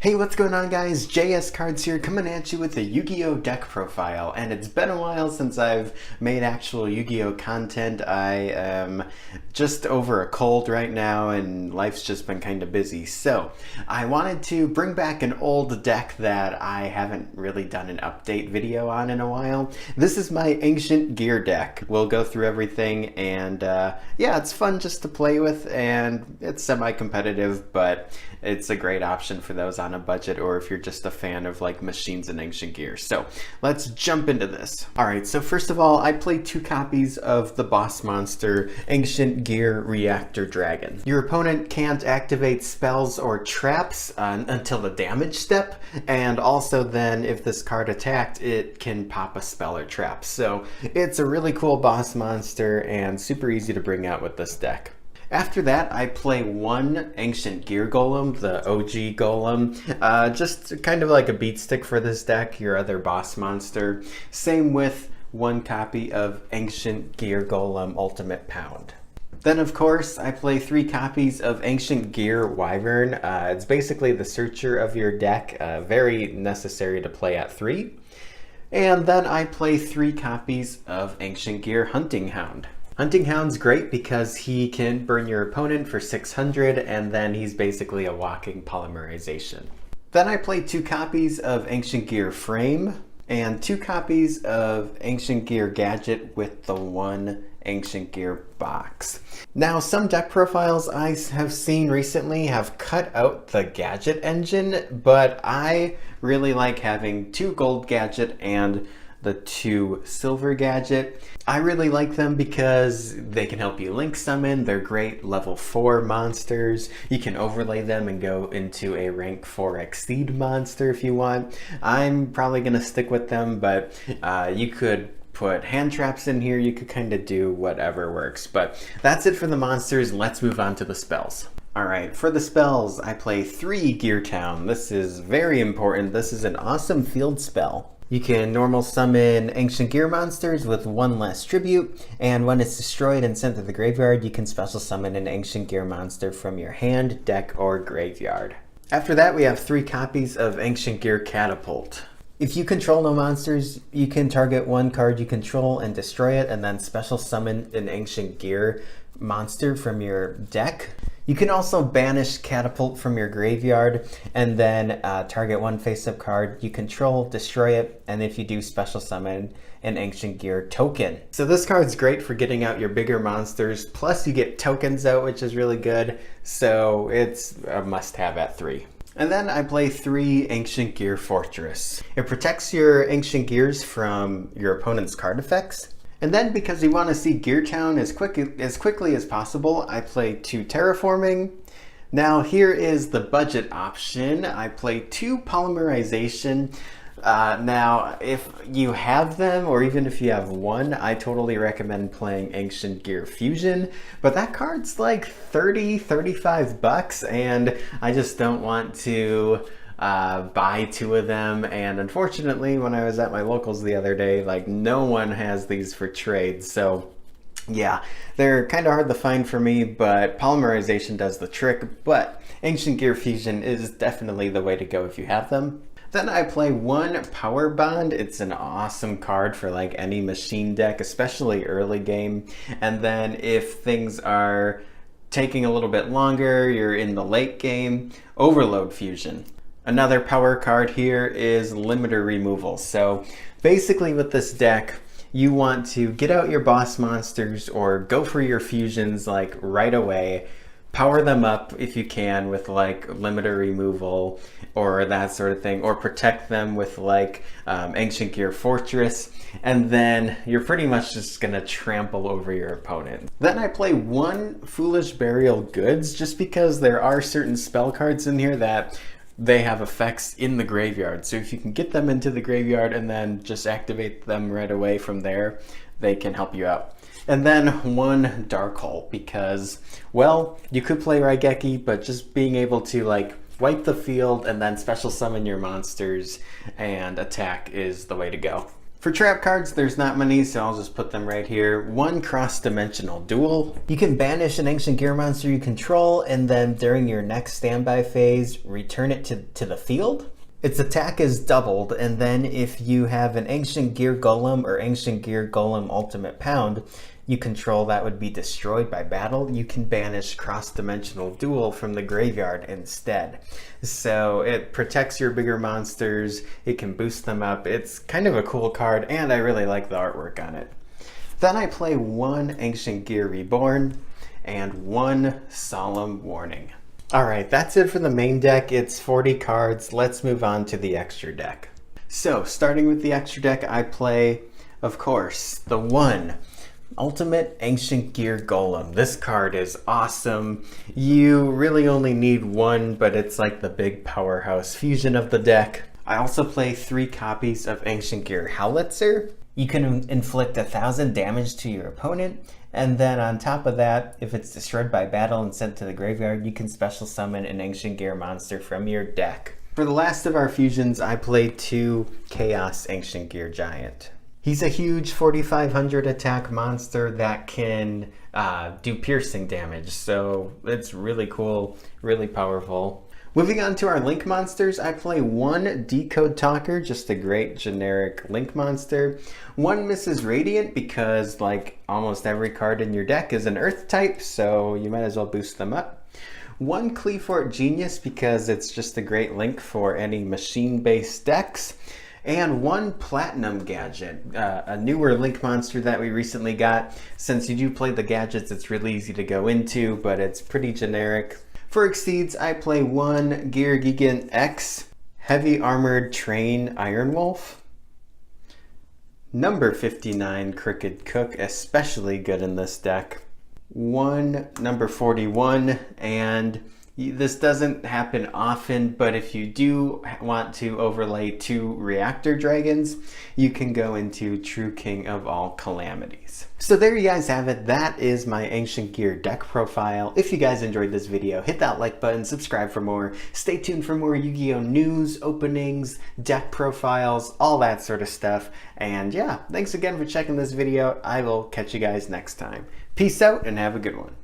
Hey, what's going on guys? JS Cards here coming at you with a Yu-Gi-Oh! Deck profile, and it's been a while since I've made actual Yu-Gi-Oh! Content. I am just over a cold right now and life's just been kind of busy, so I wanted to bring back an old deck that I haven't really done an update video on in a while. This is my Ancient Gear deck. We'll go through everything and yeah, it's fun just to play with and it's semi-competitive, but it's a great option for those on a budget or if you're just a fan of like machines and Ancient Gear. So let's jump into this. Alright, so first of all, I play 2 copies of the boss monster Ancient Gear Reactor Dragon. Your opponent can't activate spells or traps until the damage step, and also then if this card attacked, it can pop a spell or trap. So it's a really cool boss monster and super easy to bring out with this deck. After that, I play 1 Ancient Gear Golem, the OG Golem, just kind of like a beat stick for this deck, your other boss monster. Same with 1 copy of Ancient Gear Golem Ultimate Pound. Then of course, I play 3 copies of Ancient Gear Wyvern. It's basically the searcher of your deck, very necessary to play at 3. And then I play 3 copies of Ancient Gear Hunting Hound. Hunting Hound's great because he can burn your opponent for 600 and then he's basically a walking polymerization. Then I play 2 copies of Ancient Gear Frame and 2 copies of Ancient Gear Gadget with the 1 Ancient Gear box. Now, some deck profiles I have seen recently have cut out the Gadget engine, but I really like having 2 Gold Gadget and the 2 Silver Gadget. I really like them because they can help you link summon. They're great level 4 monsters. You can overlay them and go into a rank 4 Exceed monster if you want. I'm probably gonna stick with them, but you could put hand traps in here. You could kind of do whatever works, but that's it for the monsters. Let's move on to the spells. Alright, for the spells, I play 3 Gear Town. This is very important. This is an awesome field spell. You can normal summon Ancient Gear monsters with 1 less tribute, and when it's destroyed and sent to the graveyard, you can special summon an Ancient Gear monster from your hand, deck, or graveyard. After that, we have 3 copies of Ancient Gear Catapult. If you control no monsters, you can target 1 card you control and destroy it, and then special summon an Ancient Gear monster from your deck. You can also banish Catapult from your graveyard and then target 1 face-up card you control, destroy it, and if you do, special summon an Ancient Gear token. So this card's great for getting out your bigger monsters, plus you get tokens out, which is really good, so it's a must-have at 3. And then I play 3 Ancient Gear Fortress. It protects your Ancient Gears from your opponent's card effects. And then because we want to see Gear Town as quickly as possible, I play 2 Terraforming. Now here is the budget option. I play 2 Polymerization. Now if you have them, or even if you have 1, I totally recommend playing Ancient Gear Fusion. But that card's like 35 bucks, and I just don't want to buy 2 of them, and unfortunately when I was at my locals the other day, like no one has these for trade, so yeah, they're kind of hard to find for me, but Polymerization does the trick, but Ancient Gear Fusion is definitely the way to go if you have them. Then I play 1 Power Bond. It's an awesome card for like any machine deck, especially early game, and then if things are taking a little bit longer, you're in the late game, Overload Fusion. Another power card here is Limiter Removal. So basically with this deck, you want to get out your boss monsters or go for your fusions like right away, power them up if you can with like Limiter Removal or that sort of thing, or protect them with like Ancient Gear Fortress, and then you're pretty much just gonna trample over your opponent. Then I play 1 Foolish Burial Goods just because there are certain spell cards in here that they have effects in the graveyard. So if you can get them into the graveyard and then just activate them right away from there, they can help you out. And then 1 Dark Hole because, well, you could play Raigeki, but just being able to like wipe the field and then special summon your monsters and attack is the way to go. For trap cards, there's not many, so I'll just put them right here. One cross-dimensional duel. You can banish an Ancient Gear monster you control, and then during your next standby phase, return it to the field. Its attack is doubled, and then if you have an Ancient Gear Golem or Ancient Gear Golem Ultimate Pound you control that would be destroyed by battle, you can banish Cross-Dimensional Duel from the graveyard instead. So it protects your bigger monsters, it can boost them up. It's kind of a cool card, and I really like the artwork on it. Then I play one Ancient Gear Reborn and one Solemn Warning. Alright, that's it for the main deck. It's 40 cards. Let's move on to the extra deck. So, starting with the extra deck, I play, of course, the one Ultimate Ancient Gear Golem. This card is awesome. You really only need one, but it's like the big powerhouse fusion of the deck. I also play 3 copies of Ancient Gear Howlitzer. You can inflict 1,000 damage to your opponent, and then on top of that, if it's destroyed by battle and sent to the graveyard, you can special summon an Ancient Gear monster from your deck. For the last of our fusions, I play 2 Chaos Ancient Gear Giant. He's a huge 4,500 attack monster that can do piercing damage, so it's really cool, really powerful. Moving on to our Link monsters, I play 1 Decode Talker, just a great generic Link monster. 1 Mrs. Radiant, because like almost every card in your deck is an Earth type, so you might as well boost them up. 1 Cleafort Genius, because it's just a great Link for any machine-based decks. And 1 Platinum Gadget, a newer Link monster that we recently got. Since you do play the gadgets, it's really easy to go into, but it's pretty generic. For Exceeds, I play 1 Gear Gigant X, Heavy Armored Train Iron Wolf. Number 59 Crooked Cook, especially good in this deck. 1 number 41, and this doesn't happen often, but if you do want to overlay 2 Reactor Dragons, you can go into True King of All Calamities. So there you guys have it. That is my Ancient Gear deck profile. If you guys enjoyed this video, hit that like button, subscribe for more. Stay tuned for more Yu-Gi-Oh! News, openings, deck profiles, all that sort of stuff. And yeah, thanks again for checking this video. I will catch you guys next time. Peace out and have a good one.